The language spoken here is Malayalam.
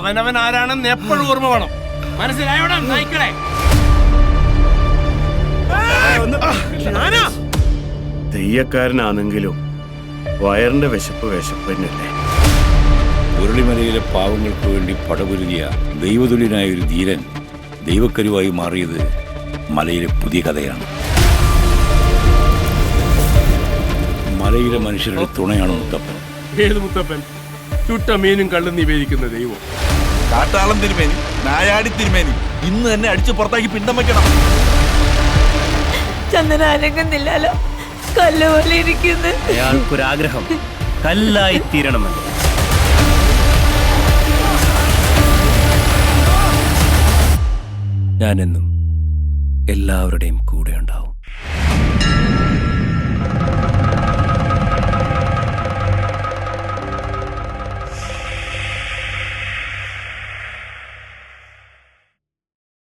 അവനവൻ ആരാണെന്ന് എപ്പോഴും ഓർമ്മ വേണം. മനസ്സിലായോടാ നായ്ക്കളെ? തെയ്യക്കാരനാണെങ്കിലും വയറിന്റെ വിശപ്പ് തന്നെയല്ലേ. ഉരുളിമലയിലെ പാവങ്ങൾക്ക് വേണ്ടി പടപൊരുതിയ ദൈവതുല്യനായ ഒരു ധീരൻ ദൈവക്കരുവായി മാറിയത് മലയിലെ പുതിയ കഥയാണ്. മലയിലെ മനുഷ്യരുടെ തുണയാണ് മുത്തപ്പൻ. ഏത് മുത്തപ്പൻ? ചുട്ട മീനും കള്ളും നിവേദിക്കുന്ന ദൈവം. കാട്ടാളം തിരുമേനി, നായാടി തിരുമേനി ഇന്ന് തന്നെ അടിച്ചു പുറത്താക്കി പിണ്ടം വെക്കണം. ചന്ദന അനങ്ങുന്നില്ലല്ലോ, കല്ല് പോലെ ഇരിക്കുന്നു. അയാൾക്കൊരാഗ്രഹം കല്ലായി തീരണമെന്ന്. ഞാനെന്നും എല്ലാവരുടെയും കൂടെ ഉണ്ടാവും.